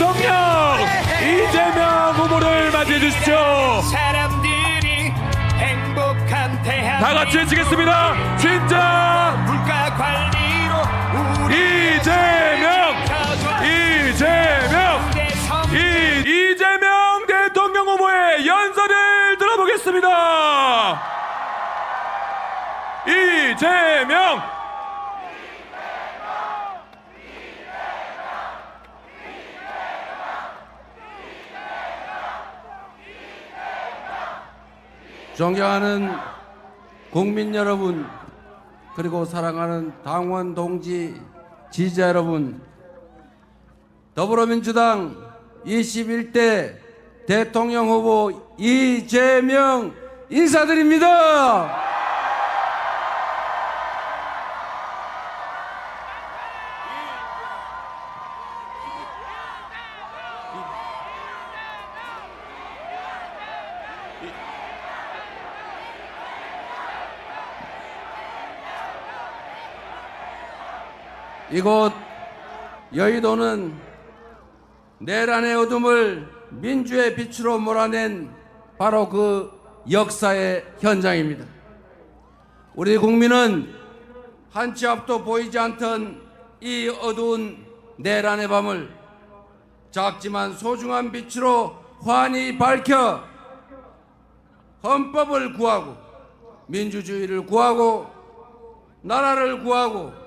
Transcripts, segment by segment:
대통령 이재명 후보를 맞이해 주십시오. 사람들이 행복한 대한민국 다 같이 외치겠습니다. 진짜 물가 관리로 우리 이재명 대통령 후보의 연설을 들어보겠습니다. 이재명 존경하는 국민 여러분, 그리고 사랑하는 당원 동지 지지자 여러분, 더불어민주당 21대 대통령 후보 이재명 인사드립니다. 이곳 여의도는 내란의 어둠을 민주의 빛으로 몰아낸 바로 그 역사의 현장입니다. 우리 국민은 한 치 앞도 보이지 않던 이 어두운 내란의 밤을 작지만 소중한 빛으로 환히 밝혀 헌법을 구하고 민주주의를 구하고 나라를 구하고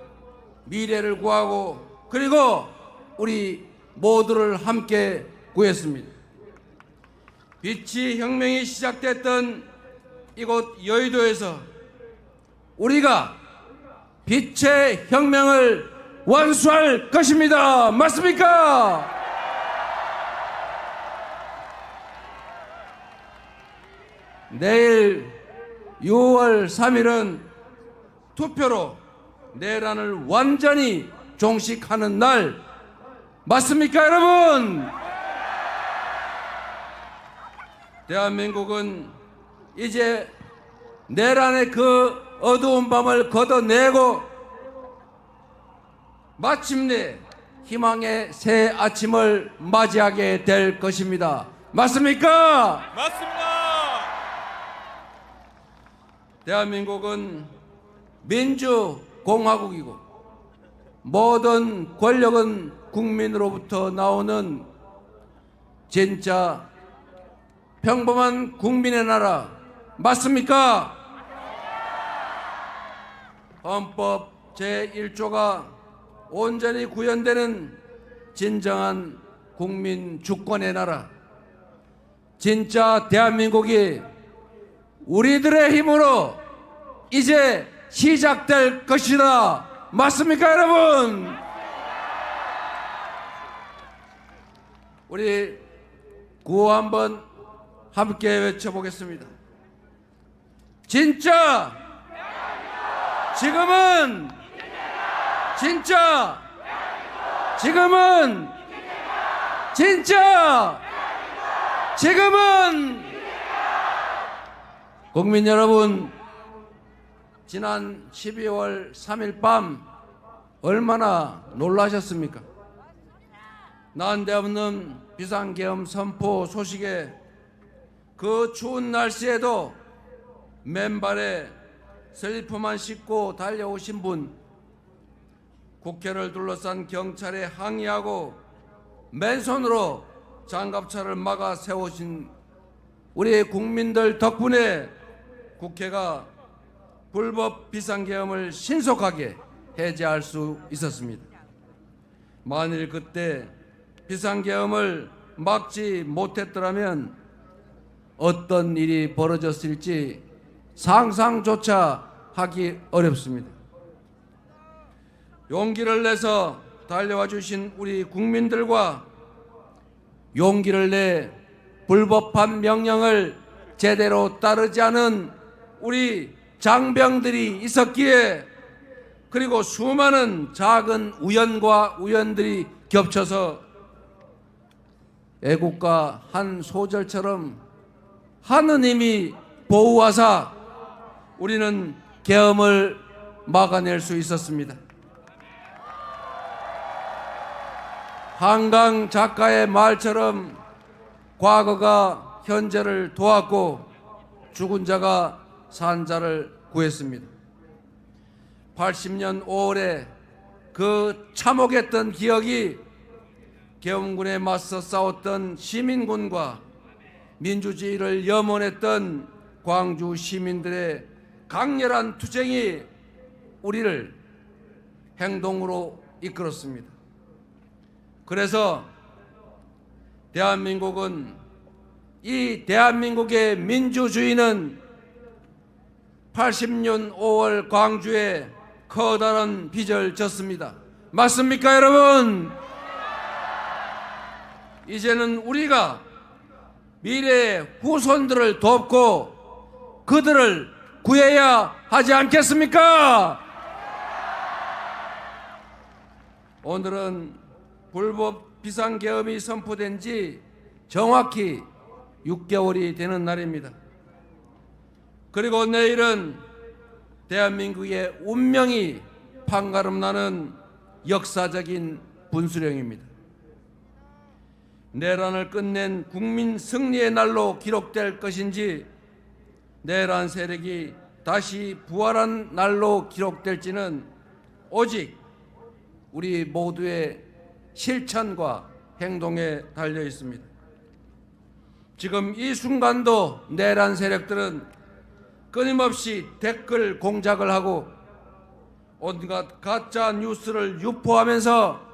미래를 구하고 그리고 우리 모두를 함께 구했습니다. 빛이 혁명이 시작됐던 이곳 여의도에서 우리가 빛의 혁명을 완수할 것입니다. 맞습니까? 내일 6월 3일은 투표로 내란을 완전히 종식하는 날 맞습니까, 여러분? 대한민국은 이제 내란의 그 어두운 밤을 걷어내고 마침내 희망의 새 아침을 맞이하게 될 것입니다. 맞습니까? 맞습니다. 대한민국은 민주공화국이고 모든 권력은 국민으로부터 나오는 진짜 평범한 국민의 나라 맞습니까? 헌법 제1조가 온전히 구현되는 진정한 국민 주권의 나라, 진짜 대한민국이 우리들의 힘으로 이제 시작될 것이다. 맞습니까, 여러분? 우리 구호 한번 함께 외쳐보겠습니다. 진짜 지금은 진짜 지금은 진짜 지금은 국민 여러분, 지난 12월 3일 밤 얼마나 놀라셨습니까? 난데없는 비상계엄 선포 소식에 그 추운 날씨에도 맨발에 슬리퍼만 신고 달려오신 분, 국회를 둘러싼 경찰에 항의하고 맨손으로 장갑차를 막아 세우신 우리 국민들 덕분에 국회가 불법 비상계엄을 신속하게 해제할 수 있었습니다. 만일 그때 비상계엄을 막지 못했더라면 어떤 일이 벌어졌을지 상상조차 하기 어렵습니다. 용기를 내서 달려와 주신 우리 국민들과 용기를 내 불법한 명령을 제대로 따르지 않은 우리 장병들이 있었기에, 그리고 수많은 작은 우연과 우연들이 겹쳐서 애국가 한 소절처럼 하느님이 보호하사 우리는 계엄을 막아낼 수 있었습니다. 한강 작가의 말처럼 과거가 현재를 도왔고 죽은 자가 산 자를 구했습니다. 80년 5월에 그 참혹했던 기억이 계엄군에 맞서 싸웠던 시민군과 민주주의를 염원했던 광주 시민들의 강렬한 투쟁이 우리를 행동으로 이끌었습니다. 그래서 이 대한민국의 민주주의는 80년 5월 광주에 커다란 빚을 졌습니다. 맞습니까, 여러분? 이제는 우리가 미래의 후손들을 돕고 그들을 구해야 하지 않겠습니까? 오늘은 불법 비상계엄이 선포된 지 정확히 6개월이 되는 날입니다. 그리고 내일은 대한민국의 운명이 판가름나는 역사적인 분수령입니다. 내란을 끝낸 국민 승리의 날로 기록될 것인지 내란 세력이 다시 부활한 날로 기록될지는 오직 우리 모두의 실천과 행동에 달려 있습니다. 지금 이 순간도 내란 세력들은 끊임없이 댓글 공작을 하고 온갖 가짜 뉴스를 유포하면서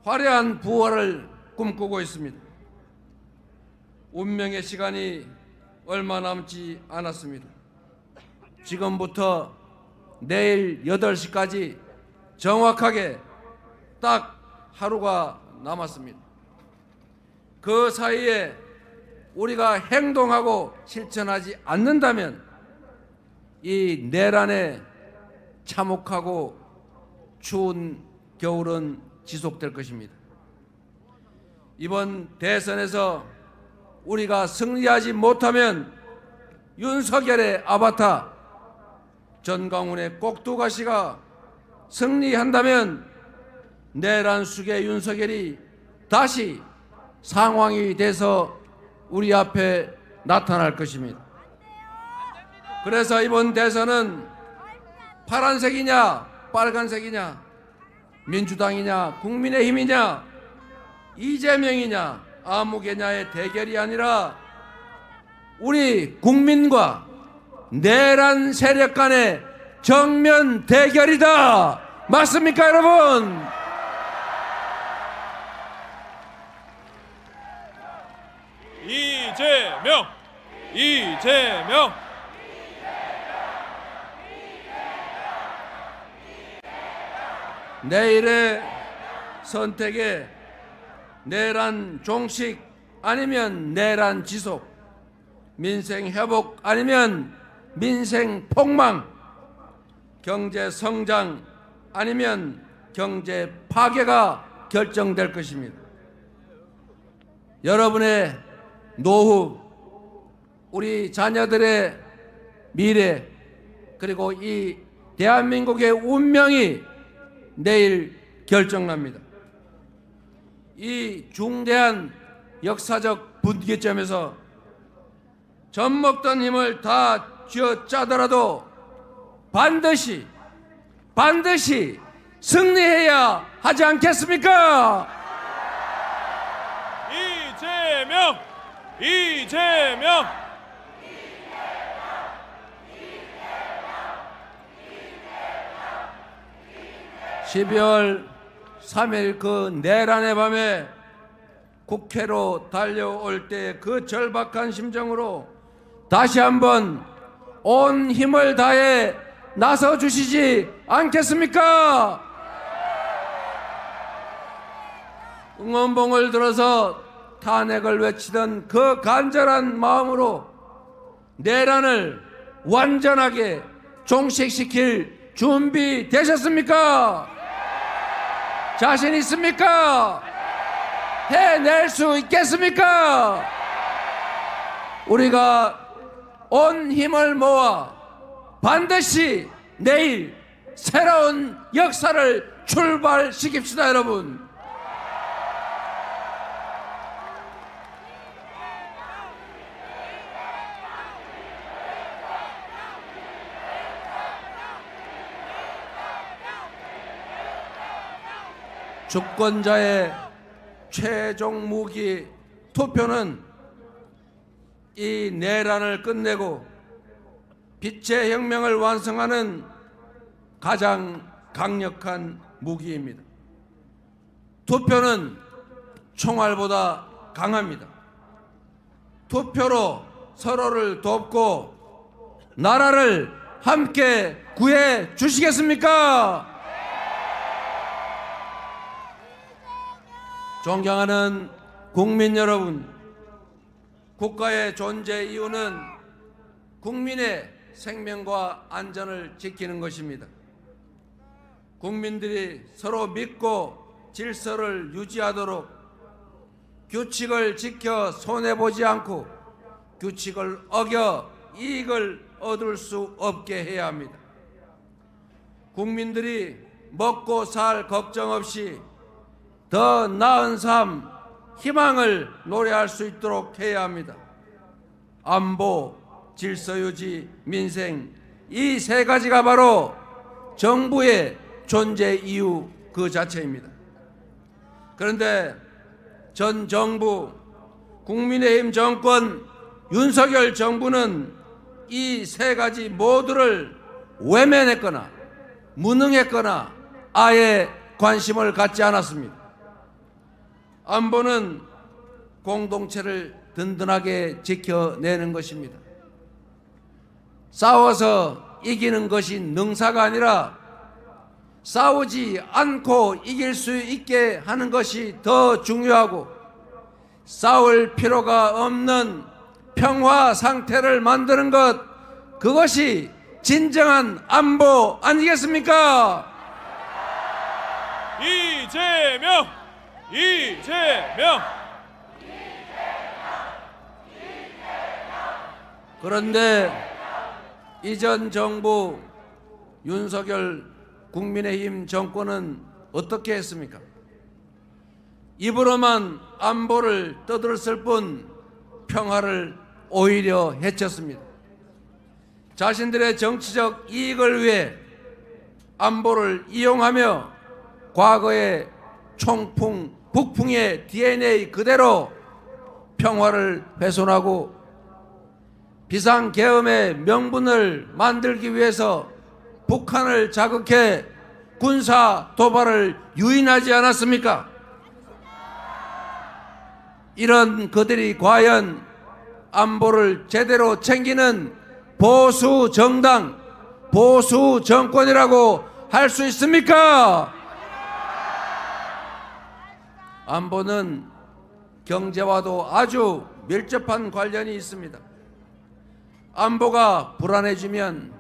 화려한 부활을 꿈꾸고 있습니다. 운명의 시간이 얼마 남지 않았습니다. 지금부터 내일 8시까지 정확하게 딱 하루가 남았습니다. 그 사이에 우리가 행동하고 실천하지 않는다면 이 내란의 참혹하고 추운 겨울은 지속될 것입니다. 이번 대선에서 우리가 승리하지 못하면 윤석열의 아바타 전광훈의 꼭두가시가 승리한다면 내란 숙의 윤석열이 다시 상황이 돼서 우리 앞에 나타날 것입니다. 그래서 이번 대선은 파란색이냐 빨간색이냐 민주당이냐 국민의힘이냐 이재명이냐 아무개냐의 대결이 아니라 우리 국민과 내란 세력 간의 정면 대결이다. 맞습니까, 여러분? 이재명! 내일의 선택에 내란 종식 아니면 내란 지속, 민생 회복 아니면 민생 폭망, 경제 성장 아니면 경제 파괴가 결정될 것입니다. 여러분의 노후, 우리 자녀들의 미래, 그리고 이 대한민국의 운명이 내일 결정납니다. 이 중대한 역사적 분기점에서 젖먹던 힘을 다 쥐어짜더라도 반드시 승리해야 하지 않겠습니까? 이재명! 12월 3일 그 내란의 밤에 국회로 달려올 때 그 절박한 심정으로 다시 한번 온 힘을 다해 나서 주시지 않겠습니까? 응원봉을 들어서 탄핵을 외치던 그 간절한 마음으로 내란을 완전하게 종식시킬 준비 되셨습니까? 자신 있습니까? 해낼 수 있겠습니까? 우리가 온 힘을 모아 반드시 내일 새로운 역사를 출발시킵시다, 여러분. 주권자의 최종 무기 투표는 이 내란을 끝내고 빛의 혁명을 완성하는 가장 강력한 무기입니다. 투표는 총알보다 강합니다. 투표로 서로를 돕고 나라를 함께 구해 주시겠습니까? 존경하는 국민 여러분, 국가의 존재 이유는 국민의 생명과 안전을 지키는 것입니다. 국민들이 서로 믿고 질서를 유지하도록 규칙을 지켜 손해보지 않고 규칙을 어겨 이익을 얻을 수 없게 해야 합니다. 국민들이 먹고 살 걱정 없이 더 나은 삶, 희망을 노래할 수 있도록 해야 합니다. 안보, 질서유지, 민생, 이 세 가지가 바로 정부의 존재 이유 그 자체입니다. 그런데 전 정부, 국민의힘 정권, 윤석열 정부는 이 세 가지 모두를 외면했거나 무능했거나 아예 관심을 갖지 않았습니다. 안보는 공동체를 든든하게 지켜내는 것입니다. 싸워서 이기는 것이 능사가 아니라 싸우지 않고 이길 수 있게 하는 것이 더 중요하고 싸울 필요가 없는 평화 상태를 만드는 것, 그것이 진정한 안보 아니겠습니까? 이재명! 이재명! 그런데 이전 정부 윤석열 국민의힘 정권은 어떻게 했습니까? 입으로만 안보를 떠들었을 뿐 평화를 오히려 해쳤습니다. 자신들의 정치적 이익을 위해 안보를 이용하며 과거의 총풍, 북풍의 DNA 그대로 평화를 훼손하고 비상계엄의 명분을 만들기 위해서 북한을 자극해 군사 도발을 유인하지 않았습니까? 이런 그들이 과연 안보를 제대로 챙기는 보수 정당, 보수 정권이라고 할 수 있습니까? 안보는 경제와도 아주 밀접한 관련이 있습니다. 안보가 불안해지면,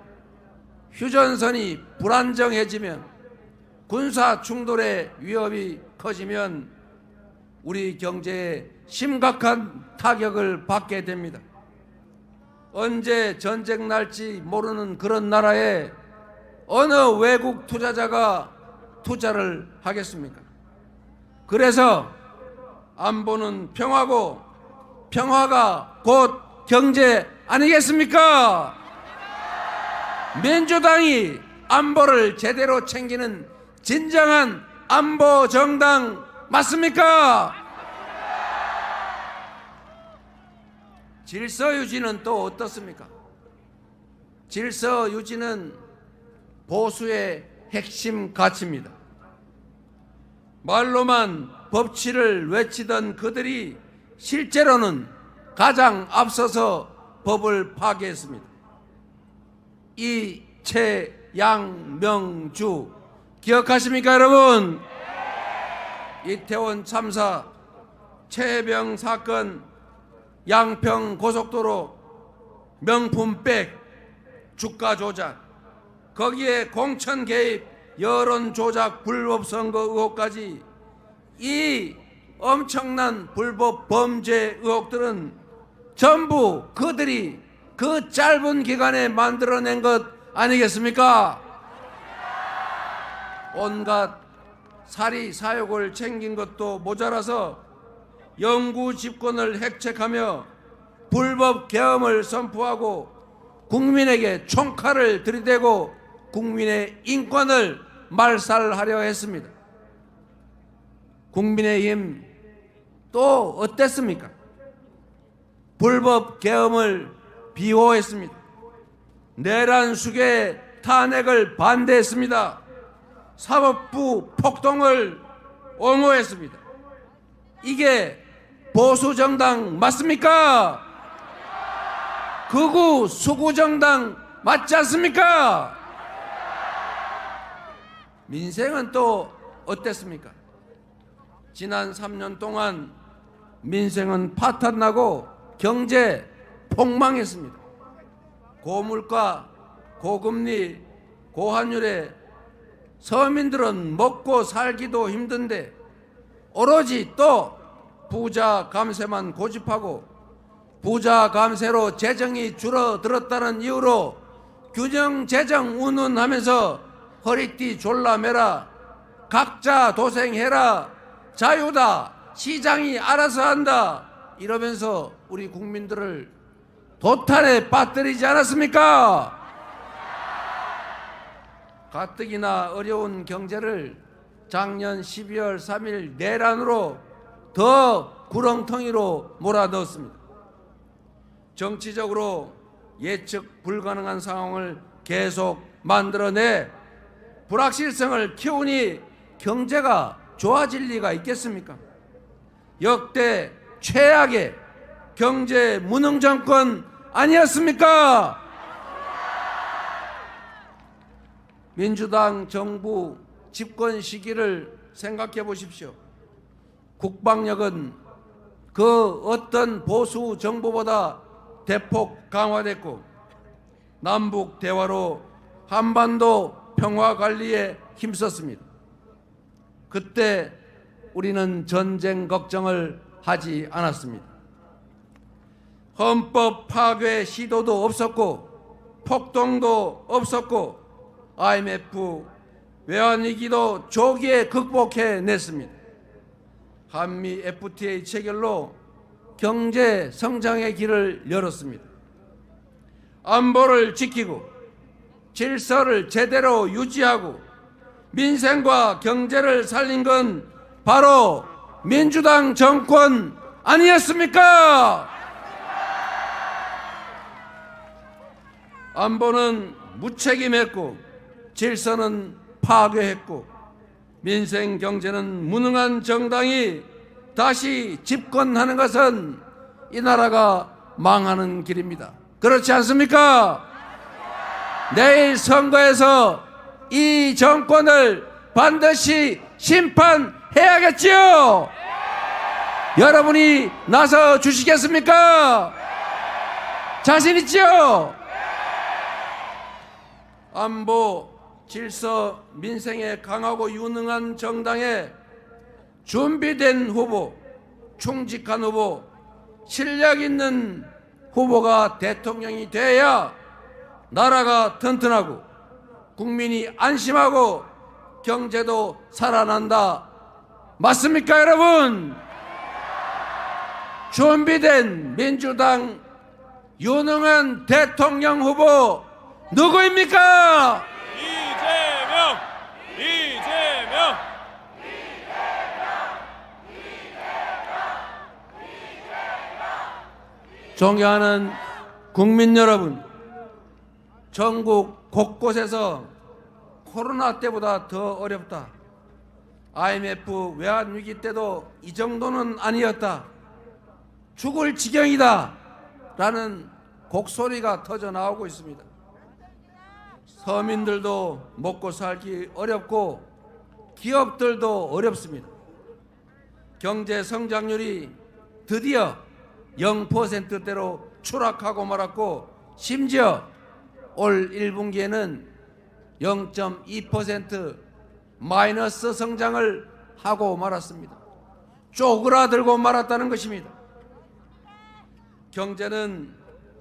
휴전선이 불안정해지면, 군사 충돌의 위협이 커지면 우리 경제에 심각한 타격을 받게 됩니다. 언제 전쟁 날지 모르는 그런 나라에 어느 외국 투자자가 투자를 하겠습니까? 그래서 안보는 평화고 평화가 곧 경제 아니겠습니까? 민주당이 안보를 제대로 챙기는 진정한 안보 정당 맞습니까? 질서 유지는 또 어떻습니까? 질서 유지는 보수의 핵심 가치입니다. 말로만 법치를 외치던 그들이 실제로는 가장 앞서서 법을 파괴했습니다. 이채양명주 기억하십니까, 여러분? 이태원 참사, 최혜병 사건, 양평 고속도로 명품백, 주가 조작, 거기에 공천 개입, 여론 조작, 불법 선거 의혹까지, 이 엄청난 불법 범죄 의혹들은 전부 그들이 그 짧은 기간에 만들어낸 것 아니겠습니까? 온갖 사리 사욕을 챙긴 것도 모자라서 영구 집권을 획책하며 불법 계엄을 선포하고 국민에게 총칼을 들이대고 국민의 인권을 말살하려 했습니다. 국민의힘 또 어땠습니까? 불법 계엄을 비호했습니다. 내란 수괴 탄핵을 반대했습니다. 사법부 폭동을 옹호했습니다. 이게 보수정당 맞습니까? 극우 수구정당 맞지 않습니까? 민생은 또 어땠습니까? 지난 3년 동안 민생은 파탄나고 경제 폭망했습니다. 고물가, 고금리, 고환율에 서민들은 먹고 살기도 힘든데 오로지 또 부자 감세만 고집하고 부자 감세로 재정이 줄어들었다는 이유로 균형 재정 운운하면서 허리띠 졸라매라, 각자 도생해라, 자유다, 시장이 알아서 한다 이러면서 우리 국민들을 도탄에 빠뜨리지 않았습니까? 가뜩이나 어려운 경제를 작년 12월 3일 내란으로 더 구렁텅이로 몰아넣었습니다. 정치적으로 예측 불가능한 상황을 계속 만들어내 불확실성을 키우니 경제가 좋아질 리가 있겠습니까? 역대 최악의 경제 무능 정권 아니었습니까? 민주당 정부 집권 시기를 생각해 보십시오. 국방력은 그 어떤 보수 정부보다 대폭 강화됐고 남북 대화로 한반도 평화 관리에 힘썼습니다. 그때 우리는 전쟁 걱정을 하지 않았습니다. 헌법 파괴 시도도 없었고 폭동도 없었고 IMF 외환위기도 조기에 극복해냈습니다. 한미 FTA 체결로 경제 성장의 길을 열었습니다. 안보를 지키고 질서를 제대로 유지하고 민생과 경제를 살린 건 바로 민주당 정권 아니었습니까? 안보는 무책임했고 질서는 파괴했고 민생 경제는 무능한 정당이 다시 집권하는 것은 이 나라가 망하는 길입니다. 그렇지 않습니까? 내일 선거에서 이 정권을 반드시 심판해야겠지요. 여러분이 나서 주시겠습니까? 자신 있지요? 안보, 질서, 민생에 강하고 유능한 정당에 준비된 후보, 충직한 후보, 실력 있는 후보가 대통령이 돼야 나라가 튼튼하고 국민이 안심하고 경제도 살아난다. 맞습니까, 여러분? 준비된 민주당 유능한 대통령 후보 누구입니까? 이재명! 이재명! 존경하는 국민 여러분, 전국 곳곳에서 코로나 때보다 더 어렵다. IMF 외환위기 때도 이 정도는 아니었다. 죽을 지경이다. 라는 곡소리가 터져 나오고 있습니다. 서민들도 먹고 살기 어렵고 기업들도 어렵습니다. 경제 성장률이 드디어 0%대로 추락하고 말았고 심지어 올 1분기에는 0.2% 마이너스 성장을 하고 말았습니다. 쪼그라들고 말았다는 것입니다. 경제는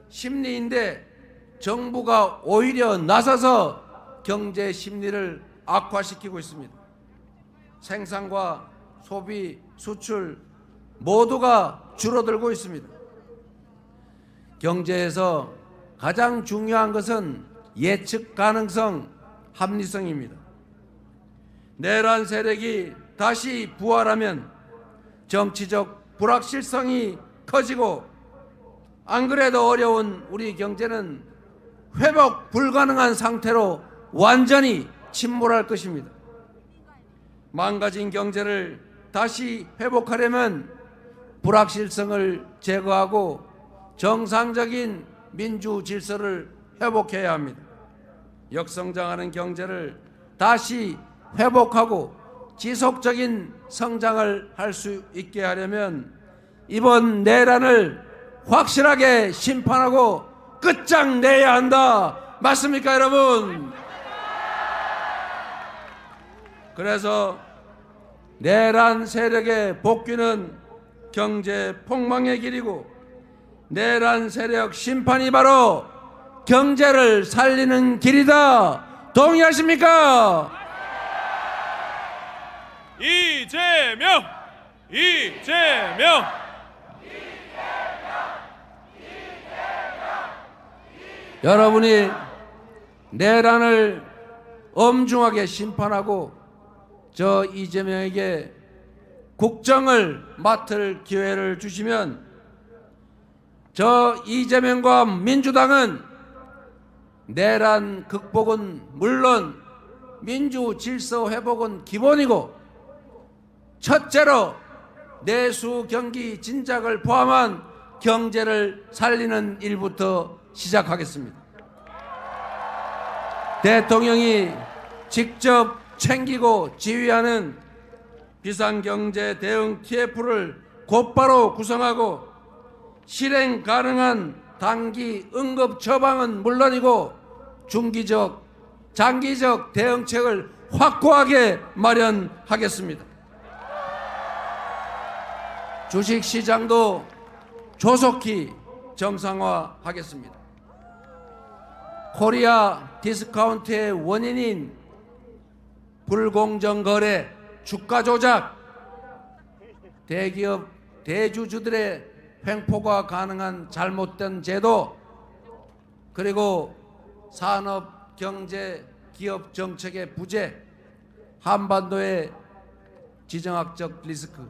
심리인데 정부가 오히려 나서서 경제 심리를 악화시키고 있습니다. 생산과 소비, 수출 모두가 줄어들고 있습니다. 경제에서 가장 중요한 것은 예측 가능성, 합리성입니다. 내란 세력이 다시 부활하면 정치적 불확실성이 커지고 안 그래도 어려운 우리 경제는 회복 불가능한 상태로 완전히 침몰할 것입니다. 망가진 경제를 다시 회복하려면 불확실성을 제거하고 정상적인 민주 질서를 회복해야 합니다. 역성장하는 경제를 다시 회복하고 지속적인 성장을 할 수 있게 하려면 이번 내란을 확실하게 심판하고 끝장내야 한다. 맞습니까, 여러분? 그래서 내란 세력의 복귀는 경제 폭망의 길이고 내란 세력 심판이 바로 경제를 살리는 길이다. 동의하십니까? 이재명! 이재명! 여러분이 내란을 엄중하게 심판하고 저 이재명에게 국정을 맡을 기회를 주시면 저 이재명과 민주당은 내란 극복은 물론 민주 질서 회복은 기본이고 첫째로 내수 경기 진작을 포함한 경제를 살리는 일부터 시작하겠습니다. 대통령이 직접 챙기고 지휘하는 비상경제 대응 TF를 곧바로 구성하고 실행 가능한 단기 응급 처방은 물론이고 중기적, 장기적 대응책을 확고하게 마련하겠습니다. 주식시장도 조속히 정상화하겠습니다. 코리아 디스카운트의 원인인 불공정 거래, 주가 조작, 대기업, 대주주들의 횡포가 가능한 잘못된 제도, 그리고 산업, 경제, 기업 정책의 부재, 한반도의 지정학적 리스크,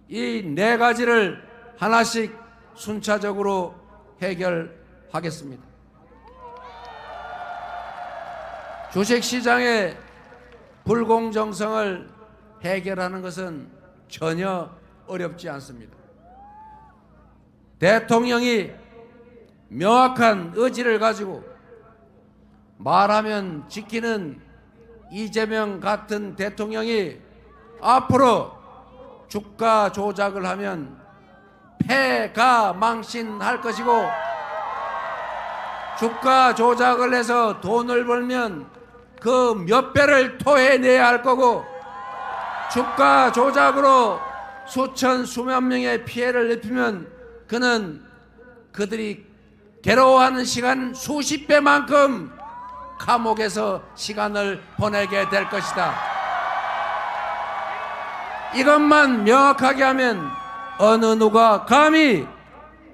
이 네 가지를 하나씩 순차적으로 해결하겠습니다. 주식시장의 불공정성을 해결하는 것은 전혀 어렵지 않습니다. 대통령이 명확한 의지를 가지고 말하면 지키는 이재명 같은 대통령이 앞으로 주가 조작을 하면 패가 망신할 것이고 주가 조작을 해서 돈을 벌면 그 몇 배를 토해내야 할 거고 주가 조작으로 수천 수만 명의 피해를 입히면 그는 그들이 괴로워하는 시간 수십 배만큼 감옥에서 시간을 보내게 될 것이다. 이것만 명확하게 하면 어느 누가 감히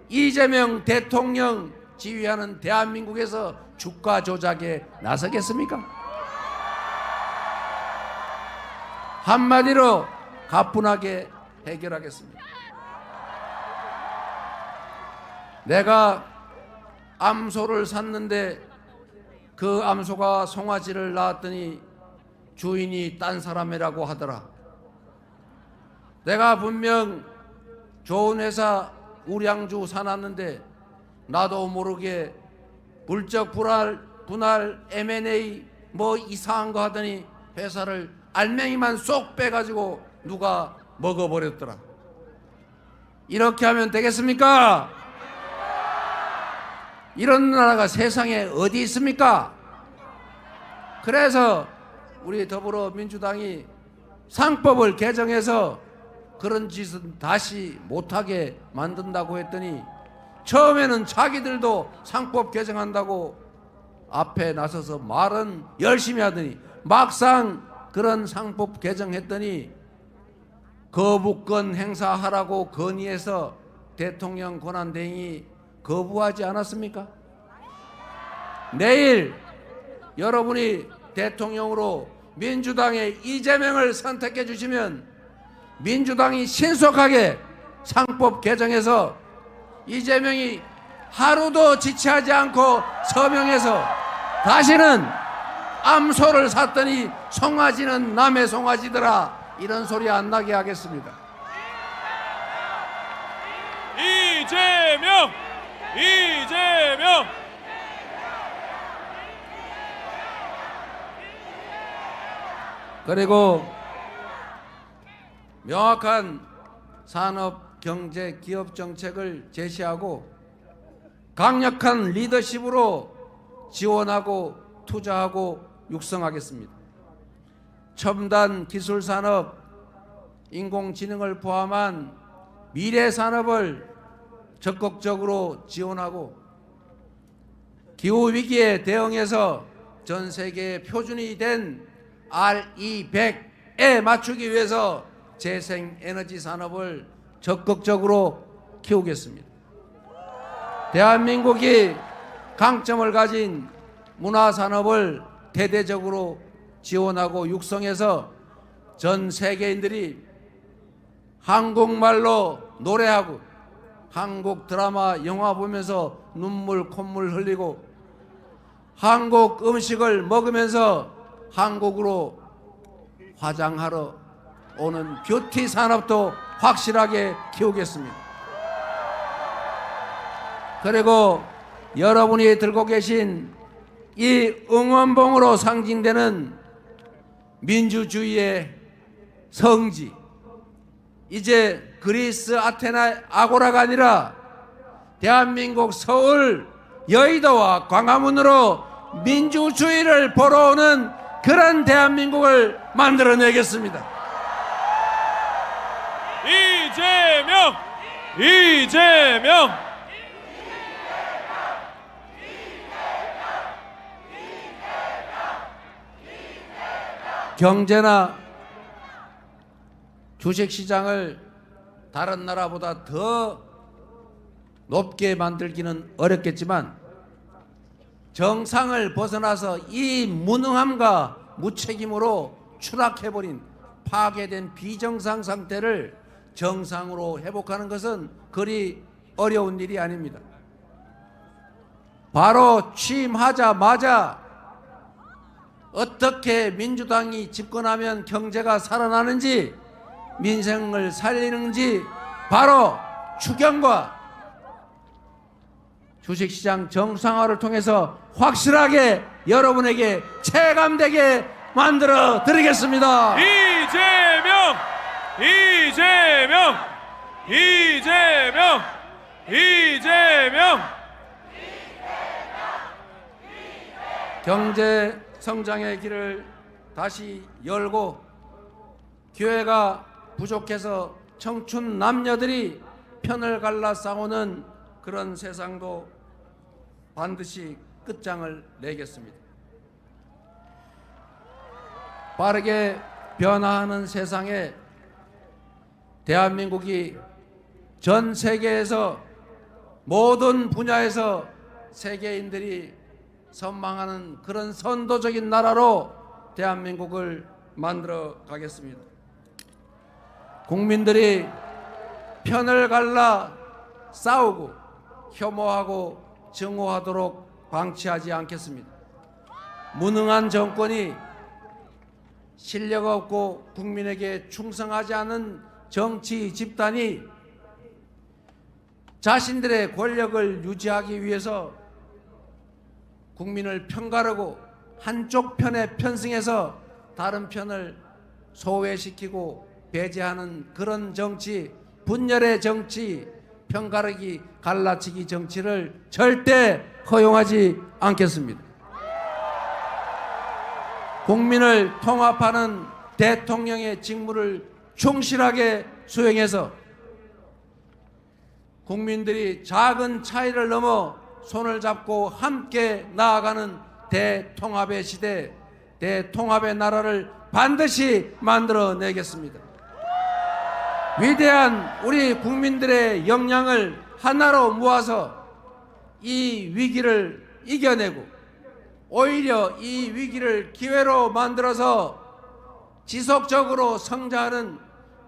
이재명 대통령 지휘하는 대한민국에서 주가 조작에 나서겠습니까? 한마디로 가뿐하게 해결하겠습니다. 내가 암소를 샀는데 그 암소가 송아지를 낳았더니 주인이 딴 사람이라고 하더라. 내가 분명 좋은 회사 우량주 사놨는데 나도 모르게 물적 분할 M&A 뭐 이상한 거 하더니 회사를 알맹이만 쏙 빼가지고 누가 먹어버렸더라. 이렇게 하면 되겠습니까? 이런 나라가 세상에 어디 있습니까? 그래서 우리 더불어민주당이 상법을 개정해서 그런 짓은 다시 못하게 만든다고 했더니 처음에는 자기들도 상법 개정한다고 앞에 나서서 말은 열심히 하더니 막상 그런 상법 개정했더니 거부권 행사하라고 건의해서 대통령 권한대행이 거부하지 않았습니까? 내일 여러분이 대통령으로 민주당의 이재명을 선택해 주시면 민주당이 신속하게 상법 개정해서 이재명이 하루도 지체하지 않고 서명해서 다시는 암소를 샀더니 송아지는 남의 송아지더라 이런 소리 안 나게 하겠습니다. 이재명! 이재명! 그리고 명확한 산업, 경제, 기업 정책을 제시하고 강력한 리더십으로 지원하고 투자하고 육성하겠습니다. 첨단 기술 산업, 인공지능을 포함한 미래 산업을 적극적으로 지원하고 기후 위기에 대응해서 전 세계의 표준이 된 RE100에 맞추기 위해서 재생에너지 산업을 적극적으로 키우겠습니다. 대한민국이 강점을 가진 문화산업을 대대적으로 지원하고 육성해서 전 세계인들이 한국말로 노래하고 한국 드라마, 영화 보면서 눈물, 콧물 흘리고 한국 음식을 먹으면서 한국으로 화장하러 오는 뷰티 산업도 확실하게 키우겠습니다. 그리고 여러분이 들고 계신 이 응원봉으로 상징되는 민주주의의 성지, 이제 그리스 아테네 아고라가 아니라 대한민국 서울 여의도와 광화문으로 민주주의를 보러 오는 그런 대한민국을 만들어내겠습니다. 이재명! 이재명! 경제나 주식시장을 다른 나라보다 더 높게 만들기는 어렵겠지만 정상을 벗어나서 이 무능함과 무책임으로 추락해버린 파괴된 비정상 상태를 정상으로 회복하는 것은 그리 어려운 일이 아닙니다. 바로 취임하자마자 어떻게 민주당이 집권하면 경제가 살아나는지 민생을 살리는지 바로 추경과 주식시장 정상화를 통해서 확실하게 여러분에게 체감되게 만들어 드리겠습니다. 이재명! 이재명! 이재명! 이재명! 경제 성장의 길을 다시 열고 기회가 부족해서 청춘 남녀들이 편을 갈라 싸우는 그런 세상도 반드시 끝장을 내겠습니다. 빠르게 변화하는 세상에 대한민국이 전 세계에서 모든 분야에서 세계인들이 선망하는 그런 선도적인 나라로 대한민국을 만들어 가겠습니다. 국민들이 편을 갈라 싸우고 혐오하고 증오하도록 방치하지 않겠습니다. 무능한 정권이 실력 없고 국민에게 충성하지 않은 정치 집단이 자신들의 권력을 유지하기 위해서 국민을 편가르고 한쪽 편에 편승해서 다른 편을 소외시키고 배제하는 그런 정치, 분열의 정치, 편가르기, 갈라치기 정치를 절대 허용하지 않겠습니다. 국민을 통합하는 대통령의 직무를 충실하게 수행해서 국민들이 작은 차이를 넘어 손을 잡고 함께 나아가는 대통합의 시대, 대통합의 나라를 반드시 만들어내겠습니다. 위대한 우리 국민들의 역량을 하나로 모아서 이 위기를 이겨내고 오히려 이 위기를 기회로 만들어서 지속적으로 성장하는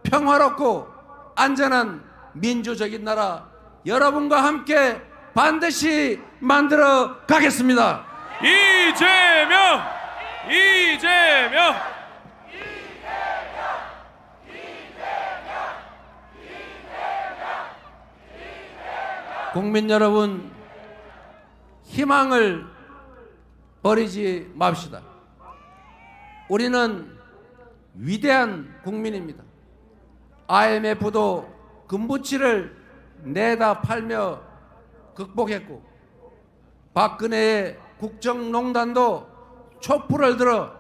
평화롭고 안전한 민주적인 나라 여러분과 함께 반드시 만들어 가겠습니다. 이재명! 이재명! 국민 여러분, 희망을 버리지 맙시다. 우리는 위대한 국민입니다. IMF도 금부치를 내다 팔며 극복했고, 박근혜의 국정농단도 촛불을 들어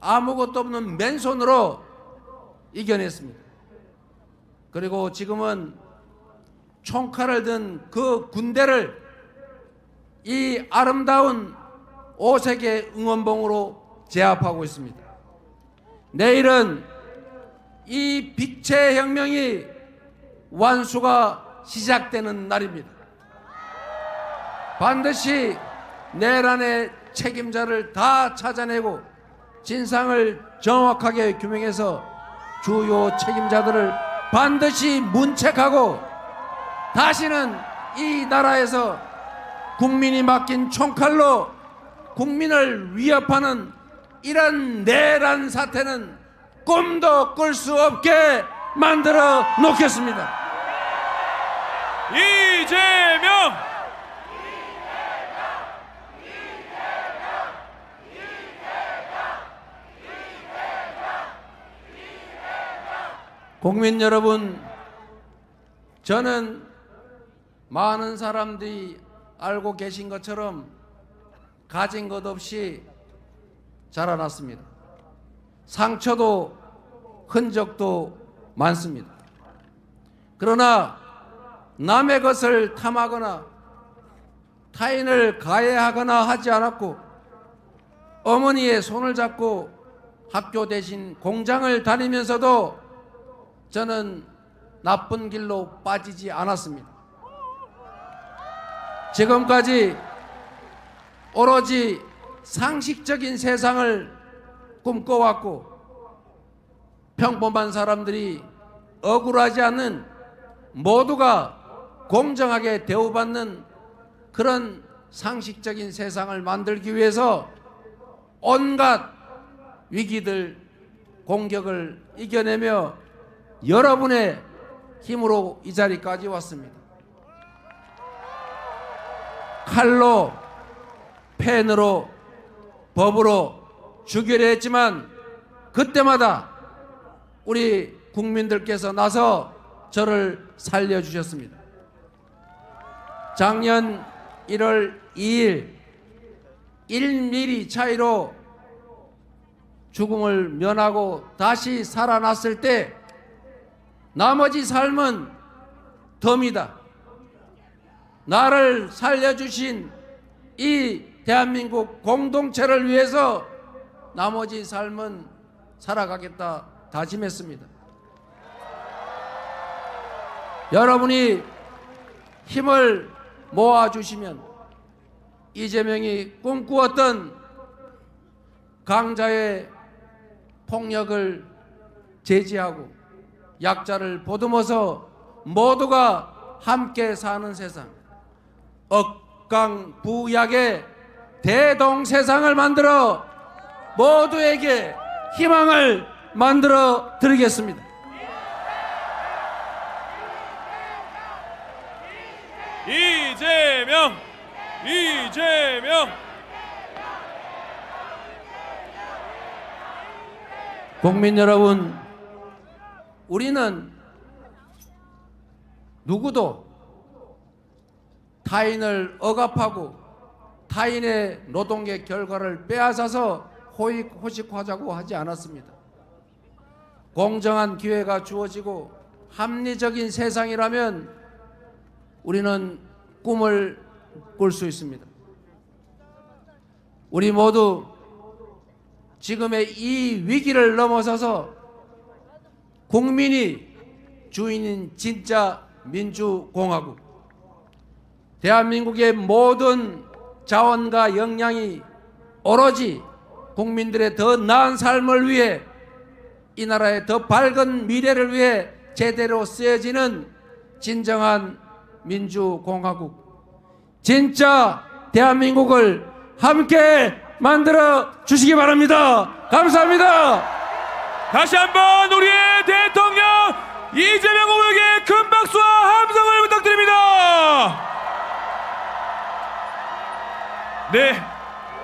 아무것도 없는 맨손으로 이겨냈습니다. 그리고 지금은 총칼을 든 그 군대를 이 아름다운 5세계 응원봉으로 제압하고 있습니다. 내일은 이 빛의 혁명이 완수가 시작되는 날입니다. 반드시 내란의 책임자를 다 찾아내고 진상을 정확하게 규명해서 주요 책임자들을 반드시 문책하고 다시는 이 나라에서 국민이 맡긴 총칼로 국민을 위협하는 이런 내란 사태는 꿈도 꿀 수 없게 만들어 놓겠습니다. 이재명! 국민 여러분, 저는 많은 사람들이 알고 계신 것처럼 가진 것 없이 자라났습니다. 상처도 흔적도 많습니다. 그러나 남의 것을 탐하거나 타인을 가해하거나 하지 않았고, 어머니의 손을 잡고 학교 대신 공장을 다니면서도 저는 나쁜 길로 빠지지 않았습니다. 지금까지 오로지 상식적인 세상을 꿈꿔왔고, 평범한 사람들이 억울하지 않는, 모두가 공정하게 대우받는 그런 상식적인 세상을 만들기 위해서 온갖 위기들, 공격을 이겨내며 여러분의 힘으로 이 자리까지 왔습니다. 칼로, 펜으로, 법으로 죽이려 했지만 그때마다 우리 국민들께서 나서 저를 살려주셨습니다. 작년 1월 2일 1mm 차이로 죽음을 면하고 다시 살아났을 때 나머지 삶은 덤이다. 나를 살려주신 이 대한민국 공동체를 위해서 나머지 삶은 살아가겠다 다짐했습니다. 여러분이 힘을 모아주시면 이재명이 꿈꾸었던 강자의 폭력을 제지하고 약자를 보듬어서 모두가 함께 사는 세상, 억강부약의 대동세상을 만들어 모두에게 희망을 만들어 드리겠습니다. 이재명! 이재명! 국민 여러분, 우리는 누구도 타인을 억압하고 타인의 노동의 결과를 빼앗아서 호식하자고 하지 않았습니다. 공정한 기회가 주어지고 합리적인 세상이라면 우리는 꿈을 꿀 수 있습니다. 우리 모두 지금의 이 위기를 넘어서서 국민이 주인인 진짜 민주공화국, 대한민국의 모든 자원과 역량이 오로지 국민들의 더 나은 삶을 위해 이 나라의 더 밝은 미래를 위해 제대로 쓰여지는 진정한 민주공화국, 진짜 대한민국을 함께 만들어 주시기 바랍니다. 감사합니다. 다시 한번 우리의 대통령 이재명 후보에게 큰 박수와 함성을 부탁드립니다. 네,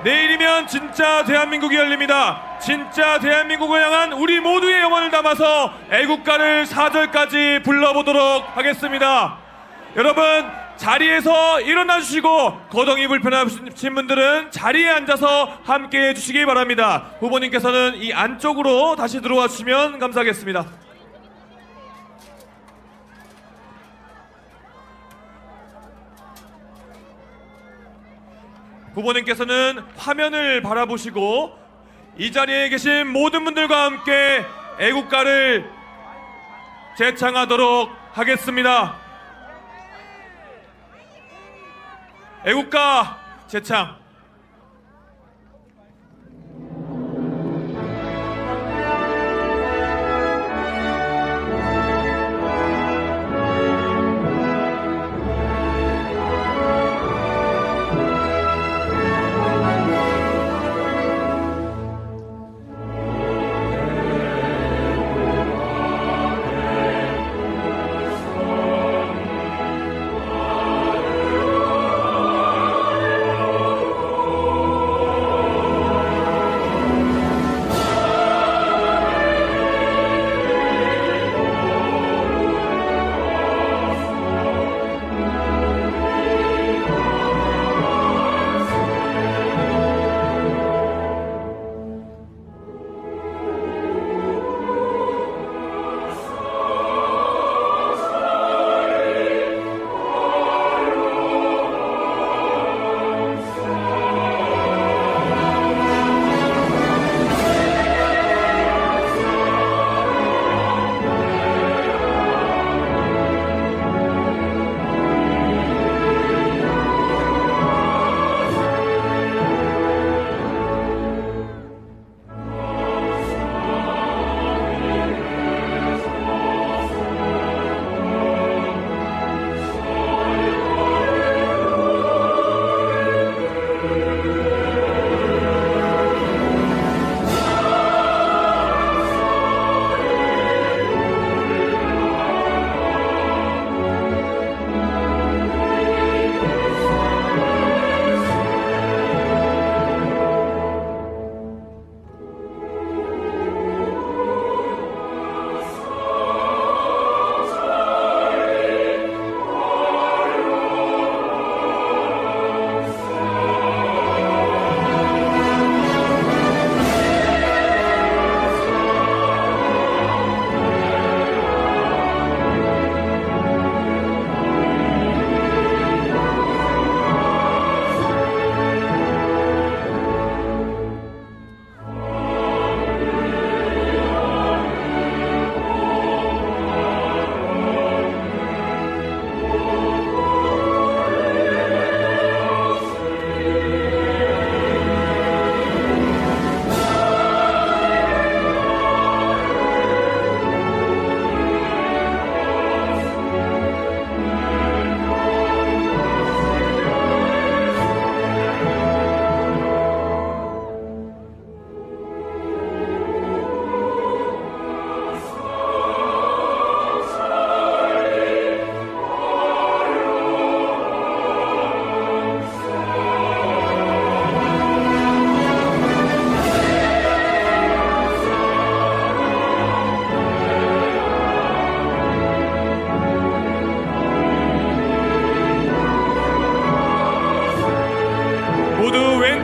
내일이면 진짜 대한민국이 열립니다. 진짜 대한민국을 향한 우리 모두의 영혼을 담아서 애국가를 4절까지 불러보도록 하겠습니다. 여러분, 자리에서 일어나 주시고 거동이 불편하신 분들은 자리에 앉아서 함께 해주시기 바랍니다. 후보님께서는 이 안쪽으로 다시 들어와 주시면 감사하겠습니다. 후보님께서는 화면을 바라보시고 이 자리에 계신 모든 분들과 함께 애국가를 재창하도록 하겠습니다. 애국가 재창.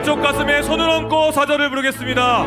왼쪽 가슴에 손을 얹고 사절을 부르겠습니다.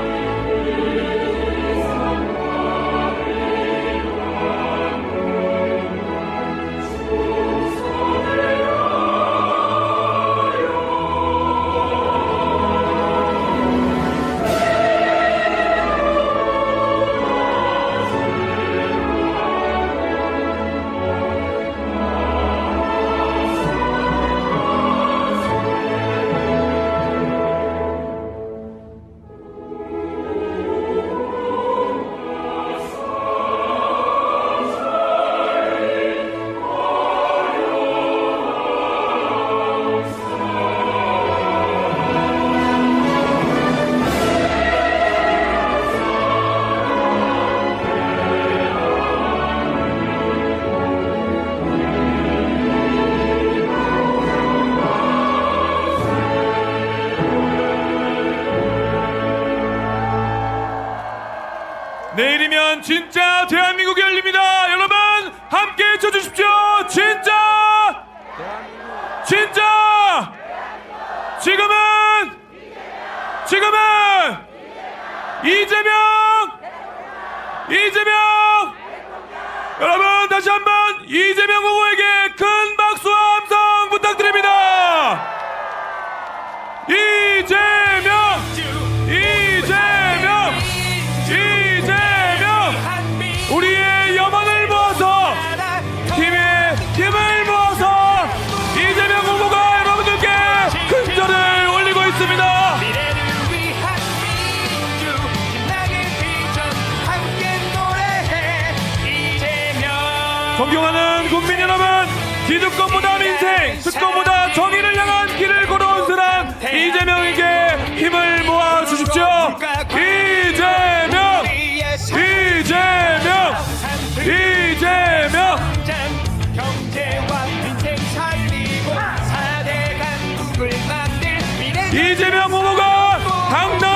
진짜 대한민국이 열립니다. 여러분 함께 쳐주십시오. 진짜 지금은 이재명 여러분 다시 한번 이재명 후보에게 큰 박수와 함성 부탁드립니다. 이재명 우리의 염원을 모아서 힘을 모아서 이재명 후보가 여러분들께 큰 절을 올리고 있습니다. 미래를 위한 민주 빛나게 비전 함께 노래해 이재명. 존경하는 국민 여러분, 기득권보다 민생, 특권보다 정의를 향한 길을 걸어온 사람 이재명에게 힘을 모아 주십시오. 이재명 경제와 민생 살리고 4대 강국을 만들 미래 이재명 후보가 당당